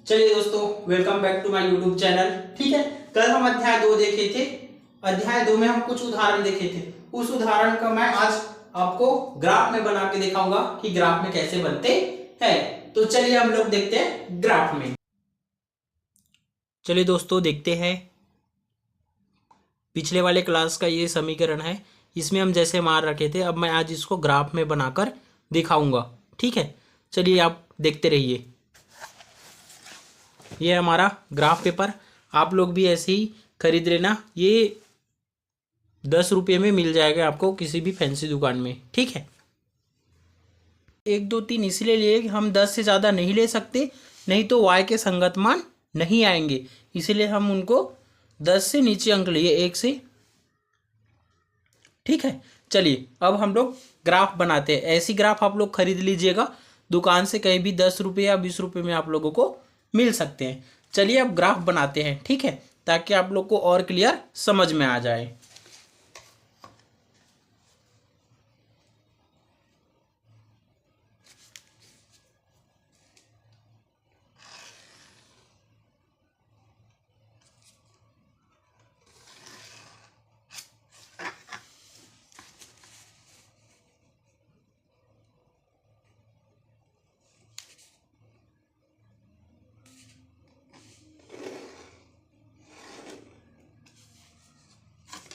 चलिए दोस्तों, welcome back to my YouTube channel. ठीक है, कल हम अध्याय 2 देखे थे। अध्याय 2 में हम कुछ उदाहरण देखे थे। उस उदाहरण का मैं आज आपको ग्राफ में बना के दिखाऊंगा कि ग्राफ में कैसे बनते हैं। तो चलिए हम लोग देखते हैं ग्राफ में। चलिए दोस्तों, देखते हैं। पिछले वाले क्लास का ये समीकरण है, इसमें हम जैसे मार रखे थे, अब मैं आज इसको ग्राफ में बनाकर दिखाऊंगा। ठीक है, चलिए आप देखते रहिए। ये हमारा ग्राफ पेपर, आप लोग भी ऐसे ही खरीद लेना। ये 10 रुपये में मिल जाएगा आपको किसी भी फैंसी दुकान में। ठीक है, 1 2 3 इसलिए लिए कि हम 10 से ज़्यादा नहीं ले सकते, नहीं तो y के संगत मान नहीं आएंगे, इसलिए हम उनको 10 से नीचे अंक लिए, 1 से। ठीक है, चलिए अब हम लोग ग्राफ बनाते हैं। ऐसी ग्राफ आप लोग खरीद लीजिएगा दुकान से, कहीं भी 10 रुपये या 20 रुपये में आप लोगों को मिल सकते हैं। चलिए अब ग्राफ बनाते हैं। ठीक है, ताकि आप लोग को और क्लियर समझ में आ जाए।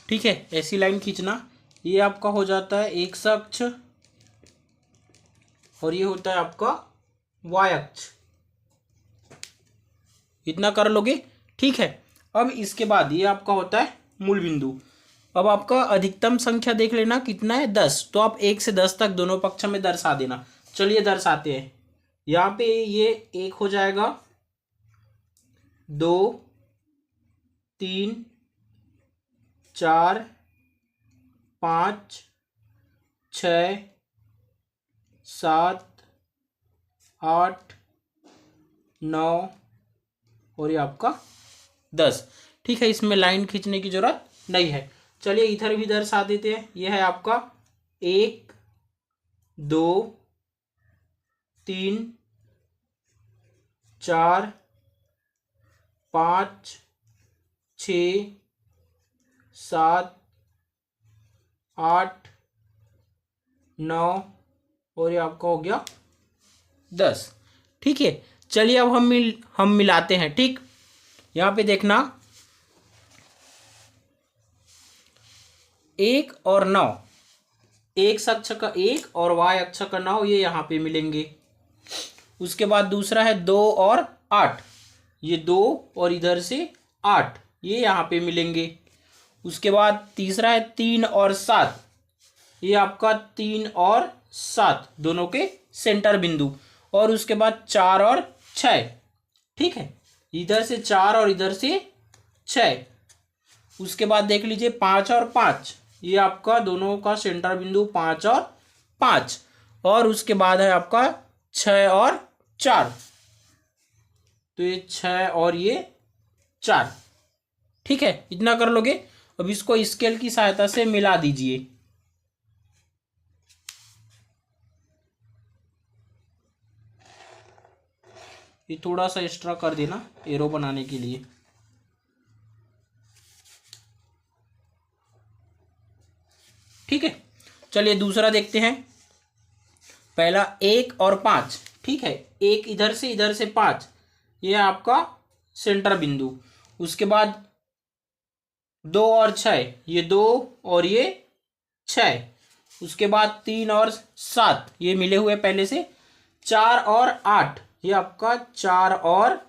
ठीक है, ऐसी लाइन खींचना। ये आपका हो जाता है एक्स अक्ष और ये होता है आपका वाई अक्ष। इतना कर लोगे। ठीक है, अब इसके बाद ये आपका होता है मूल बिंदु। अब आपका अधिकतम संख्या देख लेना कितना है, 10। तो आप 1 से 10 तक दोनों पक्ष में दर्शा देना। चलिए दर्शाते हैं। यहाँ पे ये 1 हो जाएगा, 2 3 4 5 6 7 8 9 और ये आपका 10। ठीक है, इसमें लाइन खींचने की जरूरत नहीं है। चलिए इधर भी दर्शा देते हैं। यह है आपका 1 2 3 4 5 6 7 8 9 और ये आपका हो गया 10। ठीक है, चलिए अब हम मिलाते हैं। ठीक, यहाँ पे देखना 1 और 9, एक्स अक्ष का 1 और वाई अक्ष का 9, ये यहाँ पे मिलेंगे। उसके बाद दूसरा है 2 और 8, ये 2 और इधर से 8, ये यहाँ पे मिलेंगे। उसके बाद तीसरा है 3 और 7, ये आपका 3 और 7 दोनों के सेंटर बिंदु। और उसके बाद 4 और 6। ठीक है, इधर से 4 और इधर से 6। उसके बाद देख लीजिए 5 और 5, ये आपका दोनों का सेंटर बिंदु 5 और 5। और उसके बाद है आपका 6 और 4, तो ये 6 और ये 4। ठीक है, इतना कर लोगे। अब इसको स्केल की सहायता से मिला दीजिए। ये थोड़ा सा एक्स्ट्रा कर देना एरो बनाने के लिए। ठीक है, चलिए दूसरा देखते हैं। पहला 1 और 5। ठीक है, 1 इधर से 5, ये आपका सेंटर बिंदु। उसके बाद 2 और 6, ये 2 और ये 6। उसके बाद 3 और 7, ये मिले हुए पहले से। 4 और 8, ये आपका 4 और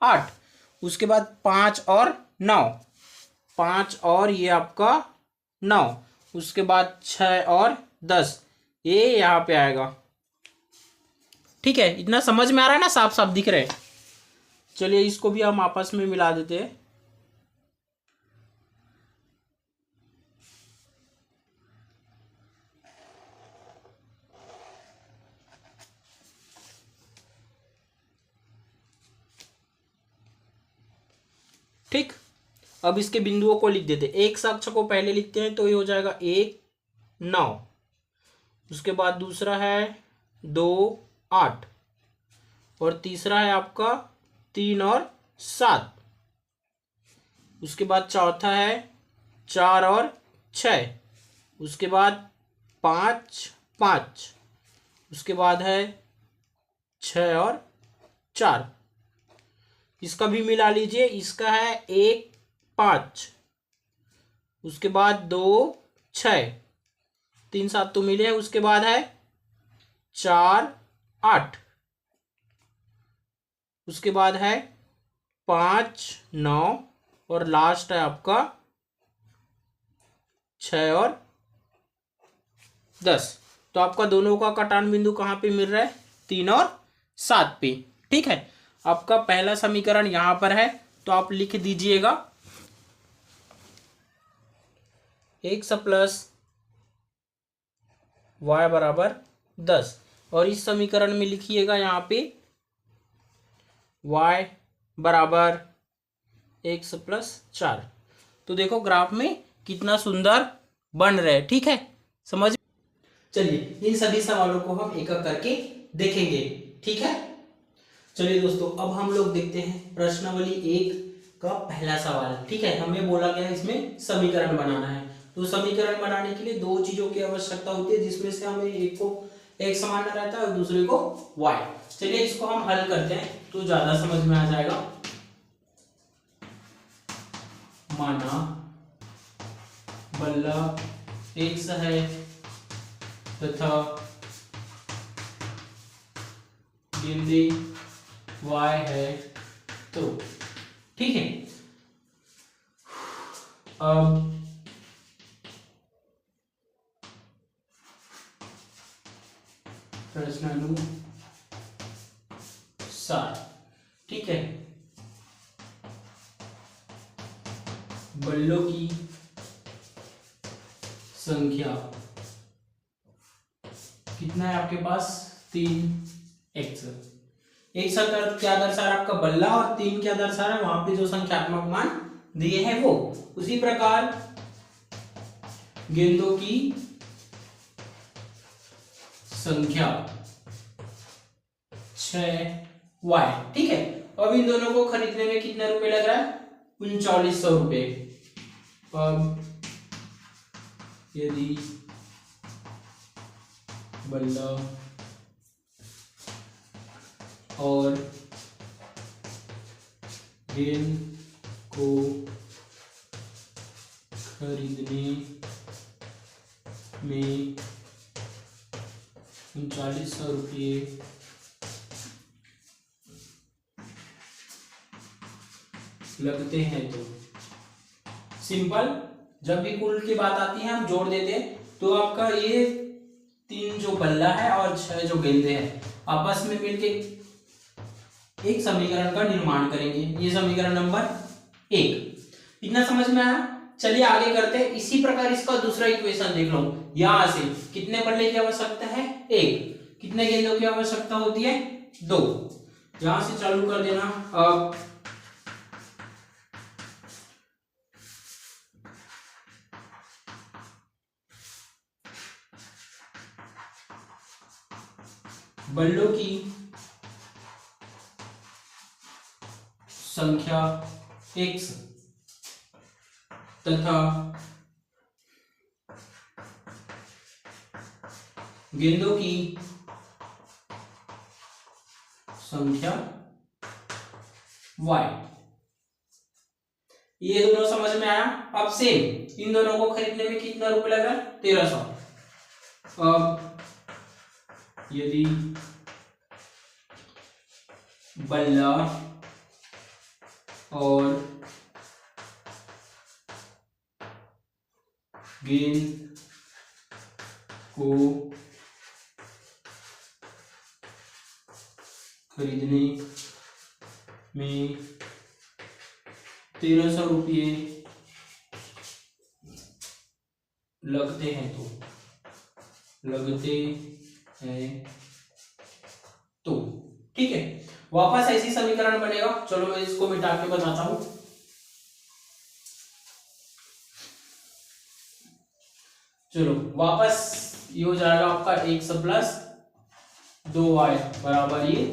8। उसके बाद 5 और 9, 5 और ये आपका 9। उसके बाद 6 और 10, ये यहाँ पे आएगा। ठीक है, इतना समझ में आ रहा है ना, साफ साफ दिख रहे हैं। चलिए इसको भी हम आपस में मिला देते हैं। ठीक, अब इसके बिंदुओं को लिख देते हैं। एक अक्ष को पहले लिखते हैं, तो ये हो जाएगा 1 9। उसके बाद दूसरा है 2 8 और तीसरा है आपका 3 और 7। उसके बाद चौथा है 4 और 6। उसके बाद 5 5। उसके बाद है 6 और 4। इसका भी मिला लीजिए, इसका है 1 5। उसके बाद 2 6, 3 7 तो मिले हैं। उसके बाद है 4 8। उसके बाद है 5 9 और लास्ट है आपका 6 और 10। तो आपका दोनों का कटान बिंदु कहाँ पे मिल रहा है? 3 और 7 पे। ठीक है, आपका पहला समीकरण यहां पर है, तो आप लिख दीजिएगा x प्लस y बराबर 10। और इस समीकरण में लिखिएगा यहाँ पे y बराबर x प्लस 4। तो देखो ग्राफ में कितना सुंदर बन रहा है। ठीक है, समझ। चलिए इन सभी सवालों को हम एक एक करके देखेंगे। ठीक है, चलिए दोस्तों अब हम लोग देखते हैं प्रश्नावली 1 का पहला सवाल। ठीक है, हमें बोला गया इसमें समीकरण बनाना है। तो समीकरण बनाने के लिए दो चीजों की आवश्यकता होती है, जिसमें से हमें एक को x समान रहता है और दूसरे को y। चलिए इसको हम हल करते हैं तो ज्यादा समझ में आ जाएगा। माना बल्ला x है तथा गेंदे y है, तो ठीक है। अब प्रश्नानुसार, ठीक है, बल्लों की संख्या कितना है आपके पास? 3x। एक सर क्या दर्शा रहा है आपका बल्ला, और 3 क्या दर्शा रहा है वहां पे जो संख्यात्मक मान दिए हैं वो। उसी प्रकार गेंदों की संख्या 6y। ठीक है, अब इन दोनों को खरीदने में कितने रुपए लग रहा है? 3900 रुपए। अब यदि बल्ला और गेंद को खरीदने में 3900 रुपये लगते हैं, तो सिंपल, जब भी कुल की बात आती है हम जोड़ देते हैं। तो आपका ये 3 जो बल्ला है और 6 जो गेंदे हैं आपस में मिलके एक समीकरण का निर्माण करेंगे। ये समीकरण नंबर 1। इतना समझ में आया? चलिए आगे करते हैं। इसी प्रकार इसका दूसरा इक्वेशन देख लो। यहां से कितने बल्ले की आवश्यकता है? 1। कितने गेंदों की आवश्यकता होती है? 2। यहां से चालू कर देना। अब बल्लों की संख्या x तथा गेंदों की संख्या y। ये दोनों समझ में आया? अब सेम इन दोनों को खरीदने में कितना रुपए लगा? 1300। अब यदि बल्ला और गेंद को खरीदने में 1300 रुपये लगते हैं, तो ठीक है, वापस ऐसी समीकरण बनेगा। चलो मैं इसको मिटा के बताता हूं। चलो वापस ये हो जाएगा आपका x प्लस 2y बराबर ये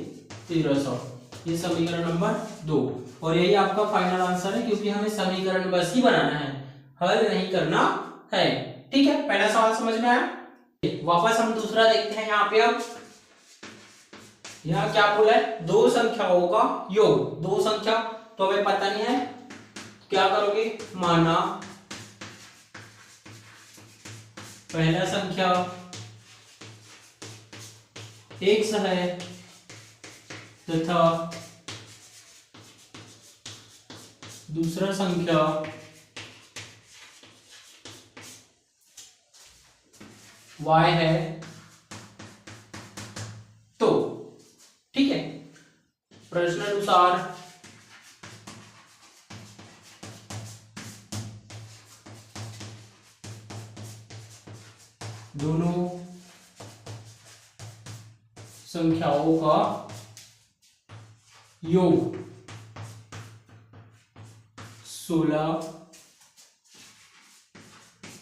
1300। ये समीकरण नंबर 2, और यही आपका फाइनल आंसर है, क्योंकि हमें समीकरण बस ही बनाना है, हल नहीं करना है। ठीक है, पहला सवाल समझ में आया। वापस हम दूसरा देखते हैं। यहाँ पे अब यहाँ क्या बोला है, दो संख्याओं का योग। दो संख्या तो हमें पता नहीं है, क्या करोगे, माना पहला संख्या x है तथा दूसरा संख्या y है, तो ठीक है, प्रश्नानुसार दोनों संख्याओं का योग 16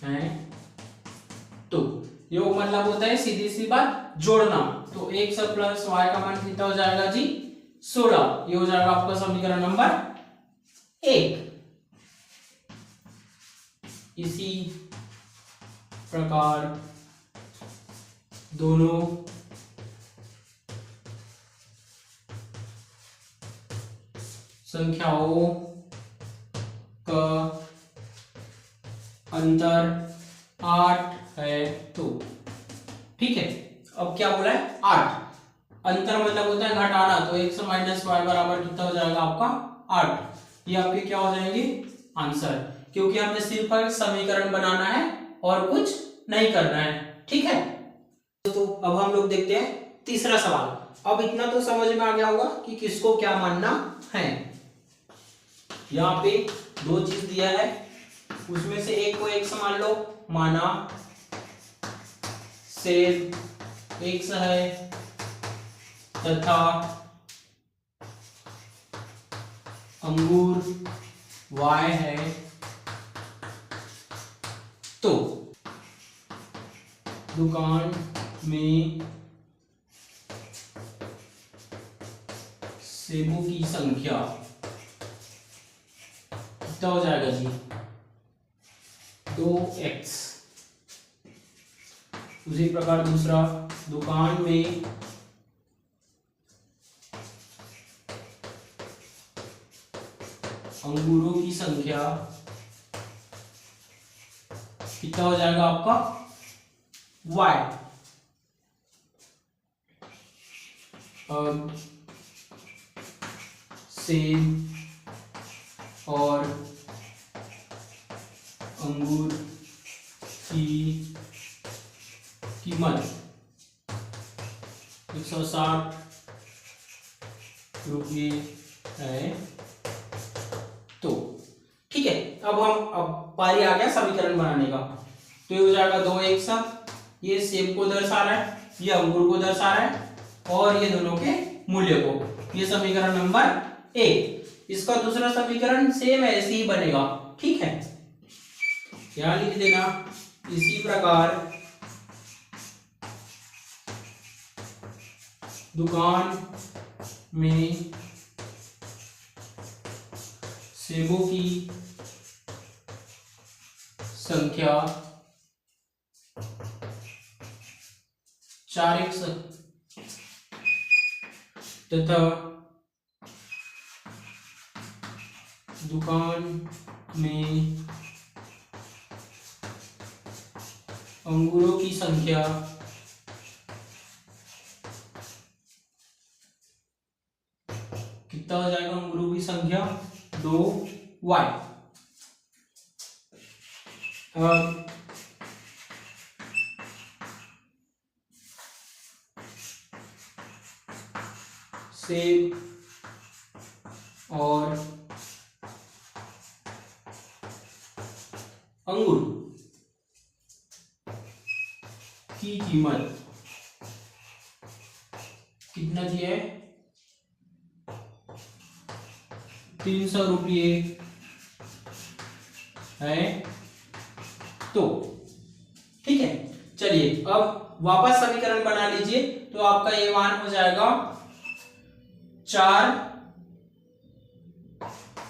है। तो योग मतलब होता है सीधी सी बात जोड़ना, तो x प्लस y का मान कितना हो जाएगा जी, 16। ये हो जाएगा आपका समीकरण नंबर 1। इसी प्रकार दोनों संख्याओं का अंतर 8 है। तो ठीक है, अब क्या बोला है, 8। अंतर मतलब होता है घटाना, तो x माइनस वाई बराबर कितना हो जाएगा आपका 8। ये आपके क्या हो जाएंगे आंसर, क्योंकि हमें सिर्फ समीकरण बनाना है और कुछ नहीं करना है। ठीक है, तो अब हम लोग देखते हैं तीसरा सवाल। अब इतना तो समझ में आ गया होगा कि किसको क्या मानना है। यहाँ पे दो चीज दिया है, उसमें से एक को x मान लो, माना सेब x है तथा अंगूर y है। तो दुकान में सेबों की संख्या कितना हो जाएगा जी, 2x। उसी प्रकार दूसरा, दुकान में अंगूरों की संख्या कितना हो जाएगा आपका y। अब सेब और अंगूर की कीमत 160 रुपये है। तो ठीक है, अब पारी आ गया समीकरण बनाने का। तो ये हो जाएगा 2x, ये सेब को दर्शा रहा है, ये अंगूर को दर्शा रहा है, और ये दोनों के मूल्य को। ये समीकरण नंबर 1। इसका दूसरा समीकरण सेम ऐसे ही बनेगा। ठीक है, यहां लिख देना, इसी प्रकार दुकान में सेबों की संख्या 4x तथा दुकान में अंगूरों की संख्या कितना हो जाएगा, अंगूरों की संख्या 2y। सेब और अंगूर की कीमत कितना दिया है, 300 रुपये है। तो ठीक है, चलिए अब वापस समीकरण बना लीजिए। तो आपका ये मान हो जाएगा 4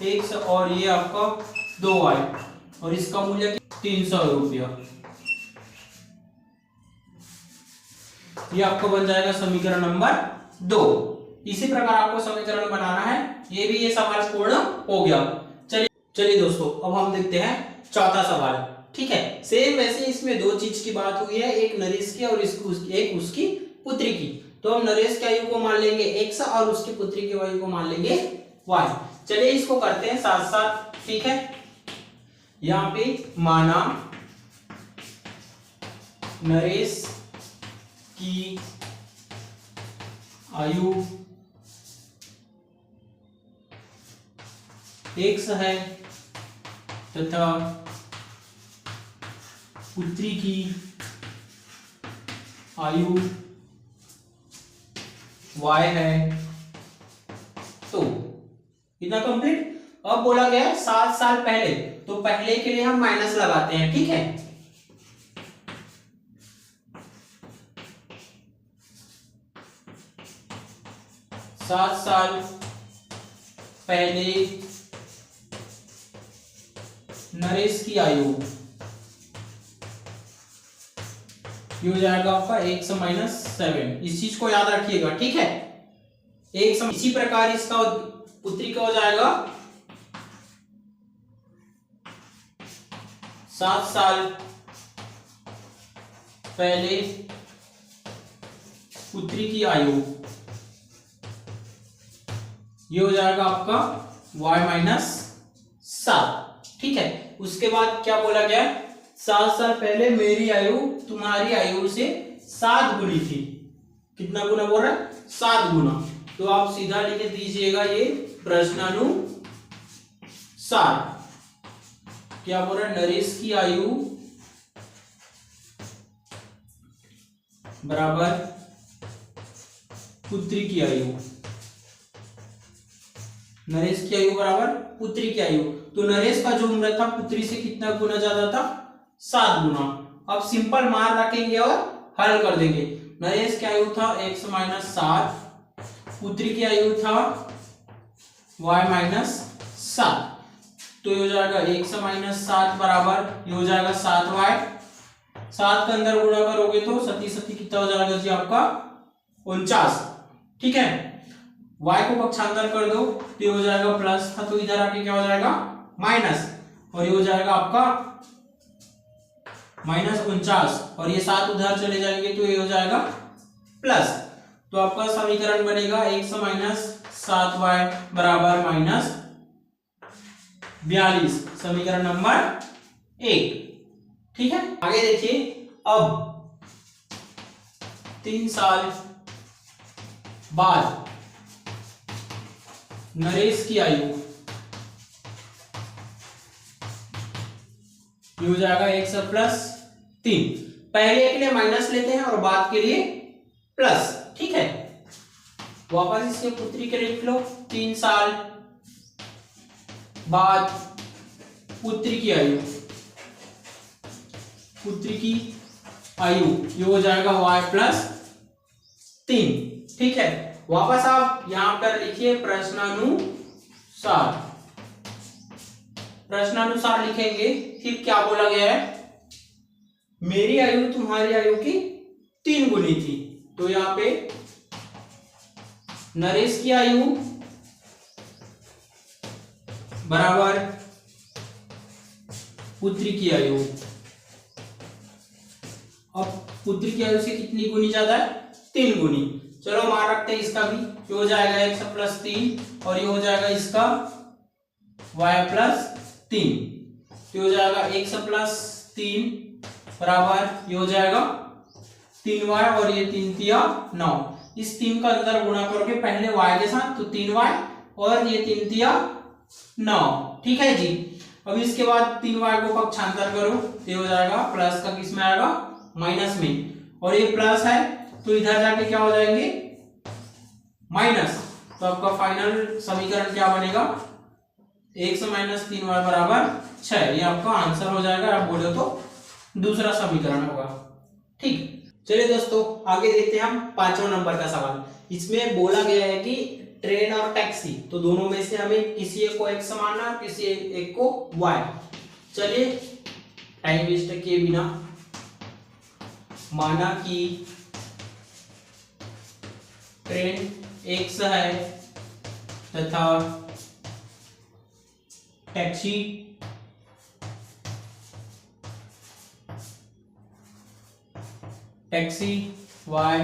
x और ये आपका 2y और इसका मूल्य 300 रुपया। ये आपको बन जाएगा समीकरण नंबर 2। इसी प्रकार आपको समीकरण बनाना है। ये सवाल पूर्ण हो गया। चलिए दोस्तों, अब हम देखते हैं चौथा सवाल। ठीक है, सेम वैसे इसमें दो चीज की बात हुई है, एक नरेश की और एक उसकी पुत्री की। तो हम नरेश की आयु को मान लेंगे x और उसकी पुत्री की आयु को मान लेंगे y। चलिए इसको करते हैं साथ साथ। ठीक है, यहाँ पे माना नरेश की आयु x है तथा पुत्री की आयु y है। तो इतना कंप्लीट। अब बोला गया 7 साल पहले, तो पहले के लिए हम माइनस लगाते हैं। ठीक है, सात साल पहले नरेश की आयु, ये हो जाएगा आपका 1 माइनस 7। इस चीज को याद रखिएगा। ठीक है, इसी प्रकार इसका पुत्री का हो जाएगा 7 साल पहले पुत्री की आयु, ये हो जाएगा आपका y माइनस 7। ठीक है, उसके बाद क्या बोला गया, 7 साल पहले मेरी आयु तुम्हारी आयु से 7 गुनी थी। कितना गुना बोल रहा है, 7 गुना। तो आप सीधा लिख दीजिएगा ये प्रश्नानुसार। क्या बोल रहा है, नरेश की आयु बराबर पुत्री की आयु, नरेश की आयु बराबर पुत्री की आयु। तो नरेश का जो उम्र था पुत्री से कितना गुना ज्यादा था, 7 गुना। अब सिंपल मान रखेंगे और हल कर देंगे। नरेश की आयु था x माइनस 7, पुत्री की आयु था y माइनस 7। तो ये हो जाएगा x माइनस 7 बराबर, ये हो जाएगा 7y। 7 के अंदर गुणा करोगे तो सती सती कितना हो जाएगा जी आपका 49। ठीक है, y को पक्षांतर कर दो तो ये हो जाएगा प्लस था, तो इधर आके क्या हो जाएगा माइनस, और ये हो जाएगा आपका माइनस 49, और ये 7 उधर चले जाएंगे तो ये हो जाएगा प्लस। तो आपका समीकरण बनेगा x माइनस 7y बराबर माइनस 42, समीकरण नंबर 1। ठीक है, आगे देखिए। अब 3 साल बाद नरेश की आयु, ये हो जाएगा 1 प्लस 3। पहले के लिए माइनस लेते हैं और बाद के लिए प्लस। ठीक है, वापस इसके पुत्री के लिख लो। 3 साल बाद पुत्री की आयु, पुत्री की आयु ये हो जाएगा y प्लस 3। ठीक है, वापस आप यहां पर लिखिए प्रश्नानुसार। प्रश्नानुसार लिखेंगे, फिर क्या बोला गया है, मेरी आयु तुम्हारी आयु की 3 गुनी थी। तो यहां पे नरेश की आयु बराबर पुत्री की आयु। अब पुत्री की आयु से कितनी गुनी ज्यादा है, 3 गुनी। चलो मान रखते हैं इसका भी, ये हो जाएगा 1 प्लस 3 और ये हो जाएगा इसका y प्लस 3। तो हो जाएगा 1 प्लस 3 बराबर ये हो जाएगा 3y और ये 3 तिया 9। इस 3 का अंदर गुणा करोगे पहले y के साथ, तो 3y और ये 3 तिया 9। ठीक है जी। अब इसके बाद 3y को पक्षांतर करो तो ये हो जाएगा प्लस का किस में आएगा, माइनस में, और ये प्लस है तो इधर जाके क्या हो जाएंगे माइनस। तो आपका फाइनल समीकरण क्या बनेगा, 1 माइनस 3y बराबर 6। ये आपका आंसर हो जाएगा, आप बोले तो दूसरा समीकरण होगा। ठीक, चलिए दोस्तों आगे देखते हैं हम 5वां नंबर का सवाल। इसमें बोला गया है कि ट्रेन और टैक्सी, तो दोनों में से हमें किसी एक को x मानना है, किसी एक को y। चलिए टाइम वेस्ट किए बिना माना कि ट्रेन x है तथा टैक्सी y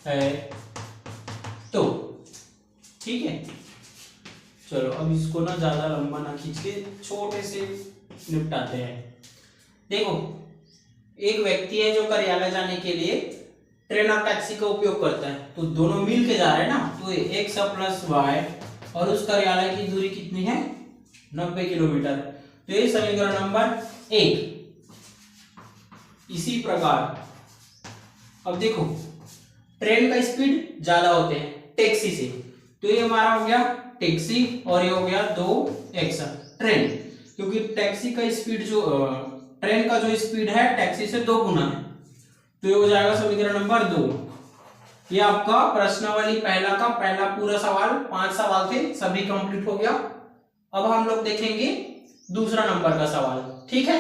है, तो ठीक है। चलो अब इसको ना ज्यादा लंबा ना खींच के छोटे से निपटाते हैं। देखो एक व्यक्ति है जो कार्यालय जाने के लिए ट्रेन और टैक्सी का उपयोग करता है, तो दोनों मिल के जा रहे हैं ना, तो x प्लस वाई, और उस कार्यालय की दूरी कितनी है 90 किलोमीटर। तो ये समीकरण नंबर 1। इसी प्रकार अब देखो ट्रेन का स्पीड ज्यादा होते हैं टैक्सी से, तो ये हमारा हो गया टैक्सी और ये हो गया 2x ट्रेन, क्योंकि टैक्सी का स्पीड जो ट्रेन का जो स्पीड है टैक्सी से 2 गुना है, तो ये हो जाएगा समीकरण नंबर 2। ये आपका प्रश्नावली पहला का पहला पूरा सवाल, 5 सवाल थे, सभी कंप्लीट हो गया। अब हम लोग देखेंगे दूसरा नंबर का सवाल, ठीक है।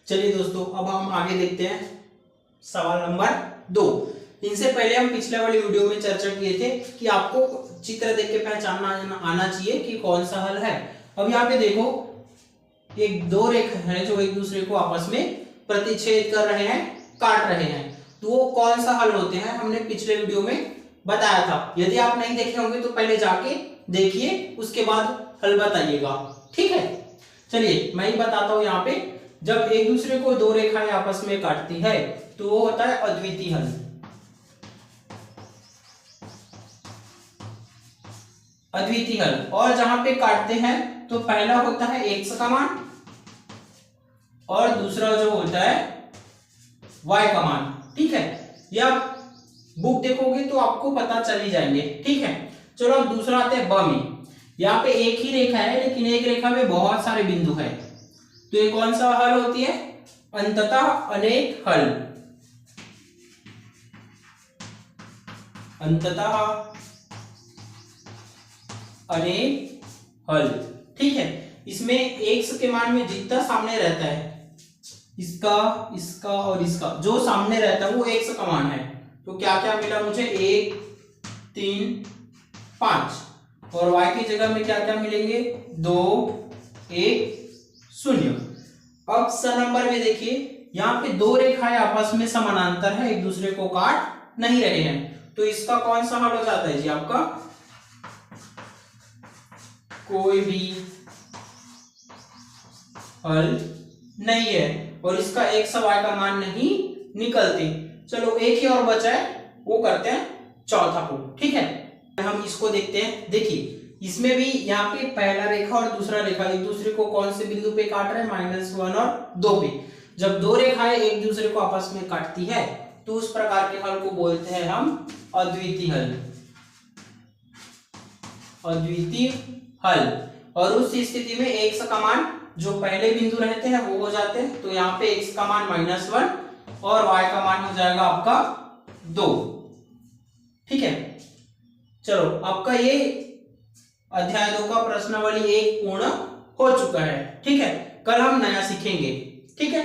चलिए दोस्तों अब हम आगे देखते हैं सवाल नंबर 2। इनसे पहले हम पिछले वाली वीडियो में चर्चा किए थे कि आपको चित्र देख के पहचानना आना चाहिए कि कौन सा हल है। अब यहाँ पे देखो एक दो रेखा है जो एक दूसरे को आपस में प्रतिच्छेद कर रहे हैं, काट रहे हैं, तो वो कौन सा हल होते हैं हमने पिछले वीडियो में बताया था। यदि आप नहीं देखे होंगे तो पहले जाके देखिए, उसके बाद हल बताइएगा, ठीक है। चलिए मैं ही बताता हूं। यहाँ पे जब एक दूसरे को दो रेखाएं आपस में काटती है तो वो होता है अद्वितीय हल। अद्वितीय हल, और जहां पे काटते हैं तो पहला होता है x का मान और दूसरा जो होता है y का मान, ठीक है। ये आप बुक देखोगे तो आपको पता चल ही जाएंगे, ठीक है। चलो अब दूसरा आते हैं ब में। यहाँ पे एक ही रेखा है लेकिन एक रेखा में बहुत सारे बिंदु है, तो ये कौन सा हल होती है, अंततः अनेक हल। अंततः अनेक हल, ठीक है। इसमें x के मान में जितना सामने रहता है, इसका इसका और इसका जो सामने रहता है वो x का मान है, तो क्या क्या मिला मुझे 1 3 5, और y की जगह में क्या क्या मिलेंगे 2 1 0। अब स नंबर में देखिए यहाँ पे दो रेखाएं आपस में समानांतर है, एक दूसरे को काट नहीं रहे हैं, तो इसका कौन सा हल हो जाता है जी आपका, कोई भी हल नहीं है, और इसका x y का मान नहीं निकलते। चलो एक ही और बचा है, वो करते हैं चौथा को, ठीक है। हम इसको देखते हैं। देखिए इसमें भी यहाँ पे पहला रेखा और दूसरा रेखा एक दूसरे को कौन से बिंदु पे काट रहे हैं, -1 और 2 पे। जब दो रेखाएं एक दूसरे को आपस में काटती है तो उस प्रकार के हल को बोलते हैं हम अद्वितीय हल। अद्वितीय हल, और उस स्थिति में x का मान जो पहले बिंदु रहते हैं वो हो जाते हैं, तो यहाँ पे x का मान -1 और y का मान हो जाएगा आपका 2, ठीक है। चलो आपका ये अध्याय 2 का प्रश्नावली 1 पूर्ण हो चुका है, ठीक है। कल हम नया सीखेंगे, ठीक है।